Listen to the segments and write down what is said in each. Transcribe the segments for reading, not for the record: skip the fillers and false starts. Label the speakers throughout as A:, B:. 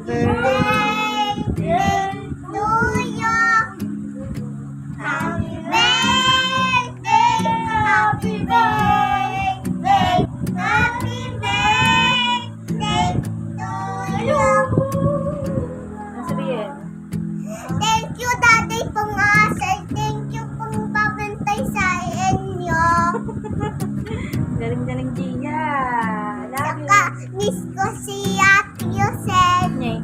A: birthday to you. Happy birthday, happy birthday, happy birthday to you.
B: Ano sabihin?
A: Thank you, Daddy Pungasal. Thank you pong babantay sa inyo.
B: Galing-galing Gia. Love you.
A: Saka, miss ko si Ate Yosef.
B: Nye.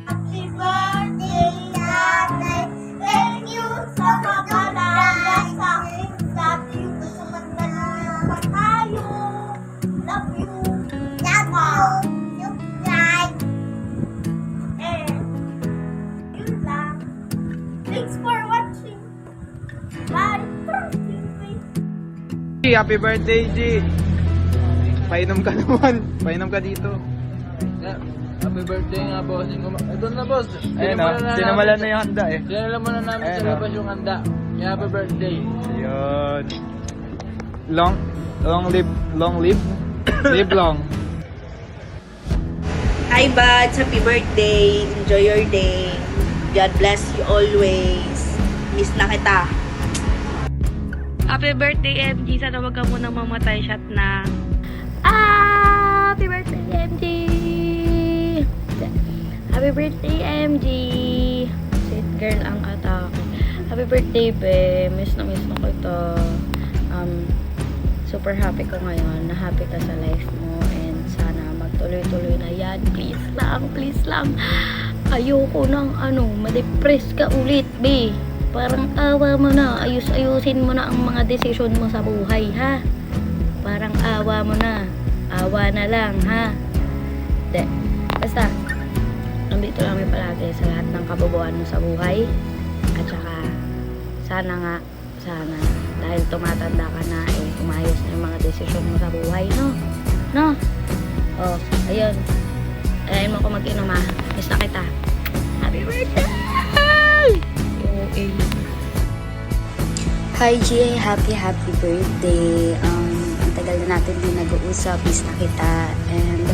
A: Happy birthday, Tatay. Thank you sa pag-alaga sa akin. Sabi ko sa magdala pa tayo. Love you. Love you. Subscribe. And, yun lang. Thanks for watching. Bye.
C: Happy birthday, G! Painom ka naman. Painom ka dito.
D: Yeah. Happy birthday nga, bossing. Ito na, boss.
C: Ayun o, sinamalan na yung handa eh.
D: Sinala mo na namin
C: Ayun,
D: sa labas yung handa. Yeah, happy birthday.
C: Ayun. Long live. Live long.
B: Hi, Buds. Happy birthday. Enjoy your day. God bless you always. Miss na kita.
E: Happy birthday, MG. Sana wag ka munang mamatay. Shot na. Happy birthday, MG. Happy birthday, MG. Sweet girl ang atake. Happy birthday, be. Miss na kita. Super happy ko ngayon. Na happy ka sa life mo. And sana magtuloy-tuloy na yan. Please lang. Ayoko nang ma-depress ka ulit, be. Parang awa mo na. Ayusin mo na ang mga desisyon mo sa buhay, ha? Parang awa mo na. Awa na lang, ha? Basta, nandito lang kami palagi sa lahat ng kabubuan mo sa buhay. At saka, sana dahil tumatanda ka na, umayos na yung mga desisyon mo sa buhay, no? No? Oh, ayun. Ayayin mo ako mag-inom, ha? Miss na kita. Happy birthday!
F: Hi Gia, happy birthday. Ang tagal na natin din nag-uusap, miss na kita. And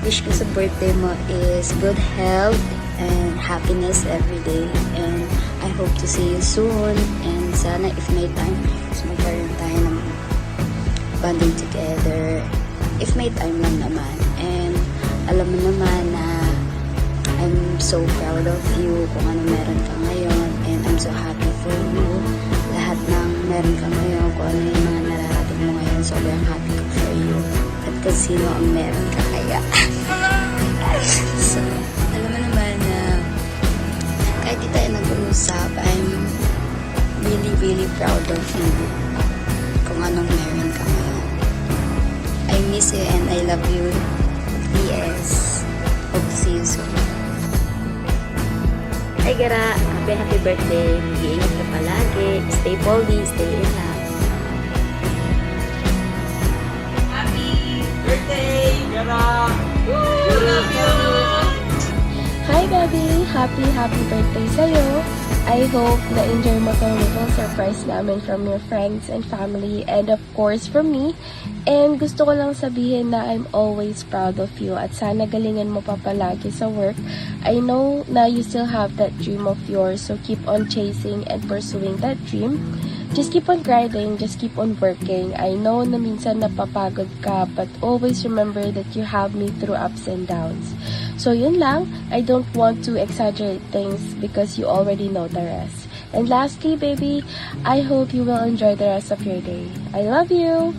F: wish ko sa birthday mo is good health and happiness every day. And I hope to see you soon. And sana if may time, magkaroon tayo ng bonding together. If may time lang naman. And alam mo naman na I'm so proud of you kung ano meron ka ngayon. And I'm so happy for you. Lahat ng meron ka ngayon, kung ano yung mga nararating mo ngayon, sobrang happy ko for you. At kung sino ang meron ka kaya. So, alam mo naman na kahit di tayo nag-uusap, I'm really proud of you kung anong meron ka ngayon. I miss you and I love you. P.S. Hope to see you soon.
E: Hi, Gara. Happy birthday. Mag-iingat ka palagi. Stay pogi. Stay in love.
G: Hi, Bobby! Happy birthday sa'yo! I hope na-enjoy mo tong little surprise namin from your friends and family and of course from me. And gusto ko lang sabihin na I'm always proud of you at sana galingan mo pa palagi sa work. I know na you still have that dream of yours, so keep on chasing and pursuing that dream. Just keep on grinding, just keep on working. I know na minsan napapagod ka, but always remember that you have me through ups and downs. So yun lang, I don't want to exaggerate things because you already know the rest. And lastly, baby, I hope you will enjoy the rest of your day. I love you!